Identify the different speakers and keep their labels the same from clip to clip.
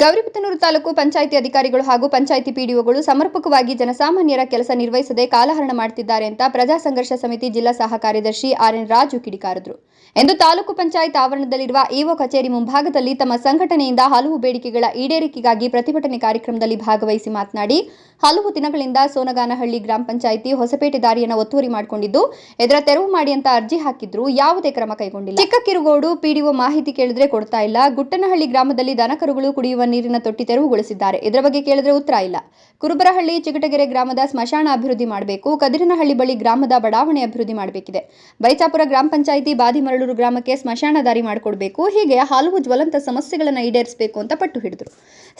Speaker 1: ಗೌರಿಬಿದನೂರು ತಾಲೂಕು ಪಂಚಾಯಿತಿ ಅಧಿಕಾರಿಗಳು ಹಾಗೂ ಪಂಚಾಯಿತಿ ಪಿಡಿಒಗಳು ಸಮರ್ಪಕವಾಗಿ ಜನಸಾಮಾನ್ಯರ ಕೆಲಸ ನಿರ್ವಹಿಸದೆ ಕಾಲಹರಣ ಮಾಡುತ್ತಿದ್ದಾರೆ ಅಂತ ಪ್ರಜಾ ಸಂಘರ್ಷ ಸಮಿತಿ ಜಿಲ್ಲಾ ಸಹ ಕಾರ್ಯದರ್ಶಿ ಆರ್.ಎನ್. ರಾಜು ಕಿಡಿಕಾರಿದರು. ಎಂದು ತಾಲೂಕು ಪಂಚಾಯತ್ ಆವರಣದಲ್ಲಿರುವ ಇಒ ಕಚೇರಿ ಮುಂಭಾಗದಲ್ಲಿ ತಮ್ಮ ಸಂಘಟನೆಯಿಂದ ಹಲವು ಬೇಡಿಕೆಗಳ ಈಡೇರಿಕೆಗಾಗಿ ಪ್ರತಿಭಟನೆ ಕಾರ್ಯಕ್ರಮದಲ್ಲಿ ಭಾಗವಹಿಸಿ ಮಾತನಾಡಿ, ಹಲವು ದಿನಗಳಿಂದ ಸೋನಗಾನಹಳ್ಳಿ ಗ್ರಾಮ ಪಂಚಾಯಿತಿ ಹೊಸಪೇಟೆ ದಾರಿಯನ್ನು ಒತ್ತುವರಿ ಮಾಡಿಕೊಂಡಿದ್ದು ಇದರ ತೆರವು ಮಾಡಿ ಅಂತ ಅರ್ಜಿ ಹಾಕಿದ್ರು ಯಾವುದೇ ಕ್ರಮ ಕೈಗೊಂಡಿಲ್ಲ. ಚಿಕ್ಕ ಕಿರುಗೋಡು ಪಿಡಿಒ ಮಾಹಿತಿ ಕೇಳಿದ್ರೆ ಕೊಡ್ತಾ ಇಲ್ಲ. ಗುಟ್ಟನಹಳ್ಳಿ ಗ್ರಾಮದಲ್ಲಿ ದನಕರುಗಳು ಕುಡಿಯುವ ನೀರಿನ ತೊಟ್ಟಿ ತೆರವುಗೊಳಿಸಿದ್ದಾರೆ. ಇದರ ಬಗ್ಗೆ ಕೇಳಿದ್ರೆ ಉತ್ತರ ಇಲ್ಲ. ಕುರುಬರಹಳ್ಳಿ ಚಿಗಟಗೆರೆ ಗ್ರಾಮದ ಸ್ಮಶಾನ ಅಭಿವೃದ್ಧಿ ಮಾಡಬೇಕು. ಕದಿರನಹಳ್ಳಿ ಬಳಿ ಗ್ರಾಮದ ಬಡಾವಣೆ ಅಭಿವೃದ್ಧಿ ಮಾಡಬೇಕಿದೆ. ಬೈಚಾಪುರ ಗ್ರಾಮ ಪಂಚಾಯಿತಿ ಬಾದಿಮರಳೂರು ಗ್ರಾಮಕ್ಕೆ ಸ್ಮಶಾನ ದಾರಿ ಮಾಡಿಕೊಡಬೇಕು. ಹೀಗೆ ಹಲವು ಜ್ವಲಂತ ಸಮಸ್ಯೆಗಳನ್ನು ಈಡೇರಿಸಬೇಕು ಅಂತ ಪಟ್ಟು ಹಿಡಿದರು.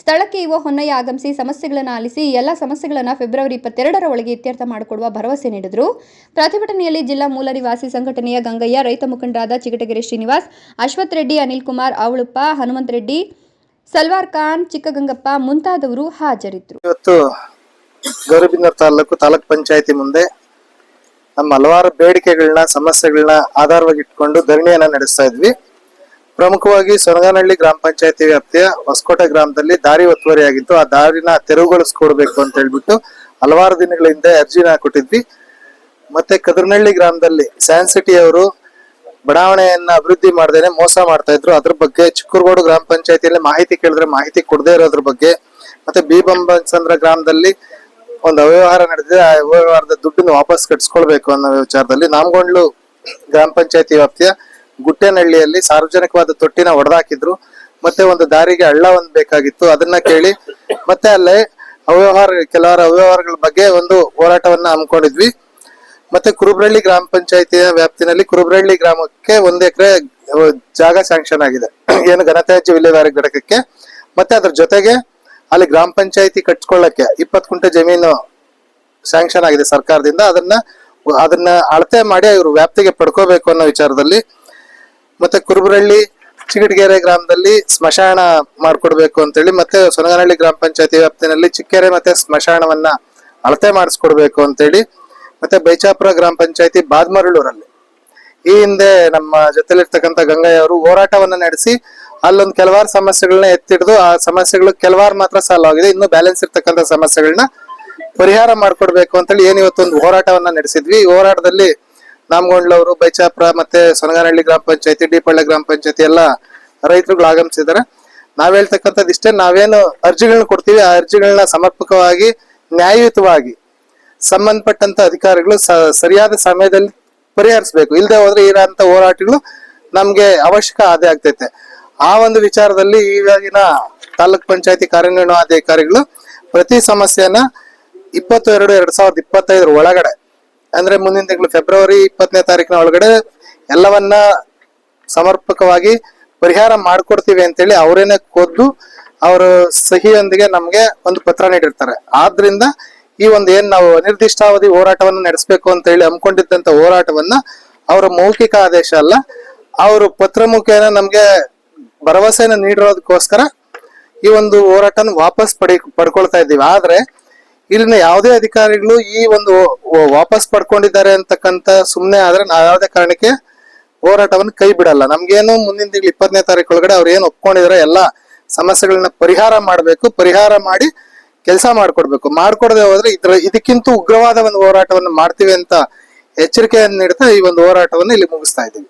Speaker 1: ಸ್ಥಳಕ್ಕೆ ಇಒ ಹೊನ್ನಯ್ಯ ಆಗಮಿಸಿ ಸಮಸ್ಯೆಗಳನ್ನು ಆಲಿಸಿ ಎಲ್ಲ ಸಮಸ್ಯೆಗಳನ್ನು ಫೆಬ್ರವರಿ 22ರ ಒಳಗೆ ಇತ್ಯರ್ಥ ಮಾಡಿಕೊಡುವ ಭರವಸೆ ನೀಡಿದರು. ಪ್ರತಿಭಟನೆಯಲ್ಲಿ ಜಿಲ್ಲಾ ಮೂಲ ನಿವಾಸಿ ಸಂಘಟನೆಯ ಗಂಗಯ್ಯ, ರೈತ ಮುಖಂಡರಾದ ಚಿಗಟಗೆರೆ ಶ್ರೀನಿವಾಸ್, ಅಶ್ವಥ್ ರೆಡ್ಡಿ, ಅನಿಲ್ ಕುಮಾರ್, ಅವಳುಪ್ಪ, ಹನುಮಂತ ರೆಡ್ಡಿ, ಸಲ್ವಾರ್ ಖಾನ್, ಚಿಕ್ಕಗಂಗಪ್ಪ ಮುಂತಾದವರು ಹಾಜರಿದ್ದರು.
Speaker 2: ಇವತ್ತು ಗೌರಿಬಿದನೂರು ತಾಲೂಕು ಪಂಚಾಯಿತಿ ಮುಂದೆ ನಮ್ಮ ಹಲವಾರು ಬೇಡಿಕೆಗಳನ್ನ ಸಮಸ್ಯೆಗಳನ್ನ ಆಧಾರವಾಗಿ ಇಟ್ಕೊಂಡು ಧರಣಿಯನ್ನ ನಡೆಸ್ತಾ ಇದ್ವಿ. ಪ್ರಮುಖವಾಗಿ ಸೊನಗಾನಹಳ್ಳಿ ಗ್ರಾಮ ಪಂಚಾಯಿತಿ ವ್ಯಾಪ್ತಿಯ ಹೊಸಕೋಟೆ ಗ್ರಾಮದಲ್ಲಿ ದಾರಿ ಒತ್ತುವರಿಯಾಗಿತ್ತು. ಆ ದಾರಿನ ತೆರವುಗೊಳಿಸ್ಕೊಡ್ಬೇಕು ಅಂತ ಹೇಳ್ಬಿಟ್ಟು ಹಲವಾರು ದಿನಗಳ ಹಿಂದೆ ಅರ್ಜಿನ ಕೊಟ್ಟಿದ್ವಿ. ಮತ್ತೆ ಕದಿರನಹಳ್ಳಿ ಗ್ರಾಮದಲ್ಲಿ ಸ್ಯಾನ್ ಸಿಟಿ ಅವರು ಬಡಾವಣೆಯನ್ನ ಅಭಿವೃದ್ಧಿ ಮಾಡದೇನೆ ಮೋಸ ಮಾಡ್ತಾ ಇದ್ರು. ಅದ್ರ ಬಗ್ಗೆ ಚಿಕ್ಕೂರ್ಗೋಡು ಗ್ರಾಮ ಪಂಚಾಯತಿಯಲ್ಲಿ ಮಾಹಿತಿ ಕೇಳಿದ್ರೆ ಮಾಹಿತಿ ಕೊಡದೇ ಇರೋದ್ರ ಬಗ್ಗೆ, ಮತ್ತೆ ಬಿ.ಬಂಬಸಂದ್ರ ಗ್ರಾಮದಲ್ಲಿ ಒಂದು ಅವ್ಯವಹಾರ ನಡೆದಿದೆ. ಆ ಅವ್ಯವಹಾರದ ದುಡ್ಡನ್ನು ವಾಪಸ್ ಕಟ್ಸ್ಕೊಳ್ಬೇಕು ಅನ್ನೋ ವಿಚಾರದಲ್ಲಿ ನಾಮಗೊಂಡ್ಲು ಗ್ರಾಮ ಪಂಚಾಯತಿ ವ್ಯಾಪ್ತಿಯ ಗುಟ್ಟೇನಹಳ್ಳಿಯಲ್ಲಿ ಸಾರ್ವಜನಿಕವಾದ ತೊಟ್ಟಿನ ಹೊಡೆದಾಕಿದ್ರು. ಮತ್ತೆ ಒಂದು ದಾರಿಗೆ ಹಳ್ಳ ಒಂದು ಬೇಕಾಗಿತ್ತು, ಅದನ್ನ ಕೇಳಿ ಮತ್ತೆ ಅಲ್ಲೇ ಕೆಲವರ ಅವ್ಯವಹಾರಗಳ ಬಗ್ಗೆ ಒಂದು ಹೋರಾಟವನ್ನ ಹಮ್ಮಿಕೊಂಡಿದ್ವಿ. ಮತ್ತೆ ಕುರುಬರಹಳ್ಳಿ ಗ್ರಾಮ ಪಂಚಾಯತಿಯ ವ್ಯಾಪ್ತಿನಲ್ಲಿ ಕುರುಬರಹಳ್ಳಿ ಗ್ರಾಮಕ್ಕೆ 1 ಎಕರೆ ಜಾಗ ಸ್ಯಾಂಕ್ಷನ್ ಆಗಿದೆ, ಏನು ಘನತ್ಯಾಜ್ಯ ವಿಲೇವಾರಿ ಘಟಕಕ್ಕೆ. ಮತ್ತೆ ಅದ್ರ ಜೊತೆಗೆ ಅಲ್ಲಿ ಗ್ರಾಮ ಪಂಚಾಯತಿ ಕಟ್ಸ್ಕೊಳ್ಳಕ್ಕೆ 20 ಗುಂಟೆ ಜಮೀನು ಸ್ಯಾಂಕ್ಷನ್ ಆಗಿದೆ ಸರ್ಕಾರದಿಂದ. ಅದನ್ನ ಅಳತೆ ಮಾಡಿ ಇವರು ವ್ಯಾಪ್ತಿಗೆ ಪಡ್ಕೋಬೇಕು ಅನ್ನೋ ವಿಚಾರದಲ್ಲಿ, ಮತ್ತೆ ಕುರುಬರಹಳ್ಳಿ ಚಿಗಟಗೆರೆ ಗ್ರಾಮದಲ್ಲಿ ಸ್ಮಶಾನ ಮಾಡ್ಕೊಡ್ಬೇಕು ಅಂತೇಳಿ, ಮತ್ತೆ ಸೊನಗಾನಹಳ್ಳಿ ಗ್ರಾಮ ಪಂಚಾಯತಿ ವ್ಯಾಪ್ತಿನಲ್ಲಿ ಚಿಕ್ಕೆರೆ ಮತ್ತೆ ಸ್ಮಶಾನವನ್ನ ಅಳತೆ ಮಾಡಿಸ್ಕೊಡ್ಬೇಕು ಅಂತೇಳಿ, ಮತ್ತೆ ಬೈಚಾಪುರ ಗ್ರಾಮ ಪಂಚಾಯತಿ ಬಾದ್ಮರಳೂರಲ್ಲಿ ಈ ಹಿಂದೆ ನಮ್ಮ ಜೊತೆಲಿರ್ತಕ್ಕಂಥ ಗಂಗಯ್ಯ ಅವರು ಹೋರಾಟವನ್ನ ನಡೆಸಿ ಅಲ್ಲೊಂದು ಕೆಲವಾರು ಸಮಸ್ಯೆಗಳನ್ನ ಎತ್ತಿಡಿದು ಆ ಸಮಸ್ಯೆಗಳು ಕೆಲವಾರು ಮಾತ್ರ ಸಾಲ್ವ್ ಆಗಿದೆ. ಇನ್ನು ಬ್ಯಾಲೆನ್ಸ್ ಇರ್ತಕ್ಕಂಥ ಸಮಸ್ಯೆಗಳನ್ನ ಪರಿಹಾರ ಮಾಡ್ಕೊಡ್ಬೇಕು ಅಂತೇಳಿ ಇವತ್ತೊಂದು ಹೋರಾಟವನ್ನ ನಡೆಸಿದ್ವಿ. ಈ ಹೋರಾಟದಲ್ಲಿ ನಾಮಗೊಂಡ್ಲವರು, ಬೈಚಾಪುರ ಮತ್ತೆ ಸೊನಗಾನಹಳ್ಳಿ ಗ್ರಾಮ ಪಂಚಾಯತಿ, ಡಿಪಳ್ಳೆ ಗ್ರಾಮ ಪಂಚಾಯತಿ ಎಲ್ಲ ರೈತರುಗಳು ಆಗಮಿಸಿದ್ದಾರೆ. ನಾವ್ ಹೇಳ್ತಕ್ಕಂಥದ್ದು ಇಷ್ಟೇ, ನಾವೇನು ಅರ್ಜಿಗಳನ್ನ ಕೊಡ್ತೀವಿ ಆ ಅರ್ಜಿಗಳನ್ನ ಸಮರ್ಪಕವಾಗಿ ನ್ಯಾಯಯುತವಾಗಿ ಸಂಬಂಧಪಟ್ಟಂತ ಅಧಿಕಾರಿಗಳು ಸರಿಯಾದ ಸಮಯದಲ್ಲಿ ಪರಿಹರಿಸಬೇಕು. ಇಲ್ಲದೆ ಹೋದ್ರೆ ಇರೋಂತ ಹೋರಾಟಗಳು ನಮ್ಗೆ ಅವಶ್ಯಕ ಆದೇ ಆಗ್ತೈತೆ. ಆ ಒಂದು ವಿಚಾರದಲ್ಲಿ ಈವಾಗಿನ ತಾಲೂಕ್ ಪಂಚಾಯತಿ ಕಾರ್ಯನಿರ್ವಹಣಾಧಿಕಾರಿಗಳು ಪ್ರತಿ ಸಮಸ್ಯೆನ 22/2025 ಒಳಗಡೆ, ಅಂದ್ರೆ ಮುಂದಿನ ತಿಂಗಳು ಫೆಬ್ರವರಿ 20ನೇ ತಾರೀಕಿನ ಒಳಗಡೆ ಎಲ್ಲವನ್ನ ಸಮರ್ಪಕವಾಗಿ ಪರಿಹಾರ ಮಾಡ್ಕೊಡ್ತೀವಿ ಅಂತೇಳಿ ಅವರೇನೆ ಖುದ್ದು ಅವರ ಸಹಿಯೊಂದಿಗೆ ನಮ್ಗೆ ಒಂದು ಪತ್ರ ನೀಡಿರ್ತಾರೆ. ಆದ್ರಿಂದ ಈ ಒಂದು ಏನ್ ನಾವು ಅನಿರ್ದಿಷ್ಟಾವಧಿ ಹೋರಾಟವನ್ನ ನಡೆಸಬೇಕು ಅಂತ ಹೇಳಿ ಹಮ್ಮಿಕೊಂಡಿದ್ದಂತ ಹೋರಾಟವನ್ನ ಅವರ ಮೌಖಿಕ ಆದೇಶ ಅಲ್ಲ, ಅವರು ಪತ್ರ ಮುಖೇನ ನಮ್ಗೆ ಭರವಸೆನ ನೀಡಿರೋದಕ್ಕೋಸ್ಕರ ಈ ಒಂದು ಹೋರಾಟನ ವಾಪಸ್ ಪಡ್ಕೊಳ್ತಾ ಇದ್ದೀವಿ. ಆದ್ರೆ ಇಲ್ಲಿನ ಯಾವುದೇ ಅಧಿಕಾರಿಗಳು ಈ ಒಂದು ವಾಪಸ್ ಪಡ್ಕೊಂಡಿದ್ದಾರೆ ಅಂತಕ್ಕಂತ ಸುಮ್ನೆ ಆದ್ರೆ ನಾವ್ ಯಾವುದೇ ಕಾರಣಕ್ಕೆ ಹೋರಾಟವನ್ನು ಕೈ ಬಿಡಲ್ಲ. ನಮ್ಗೇನು ಮುಂದಿನ ತಿಂಗಳು 20ನೇ ತಾರೀಕು ಒಳಗಡೆ ಅವ್ರು ಏನು ಒಪ್ಕೊಂಡಿದಾರೆ ಎಲ್ಲ ಸಮಸ್ಯೆಗಳನ್ನ ಪರಿಹಾರ ಮಾಡ್ಬೇಕು, ಪರಿಹಾರ ಮಾಡಿ ಕೆಲಸ ಮಾಡ್ಕೊಡದೆ ಹೋದ್ರೆ ಇದಕ್ಕಿಂತ ಉಗ್ರವಾದ ಒಂದು ಹೋರಾಟವನ್ನು ಮಾಡ್ತೀವಿ ಅಂತ ಎಚ್ಚರಿಕೆಯನ್ನು ನೀಡ್ತಾ ಈ ಒಂದು ಹೋರಾಟವನ್ನು ಇಲ್ಲಿ ಮುಗಿಸ್ತಾ ಇದ್ದೀವಿ.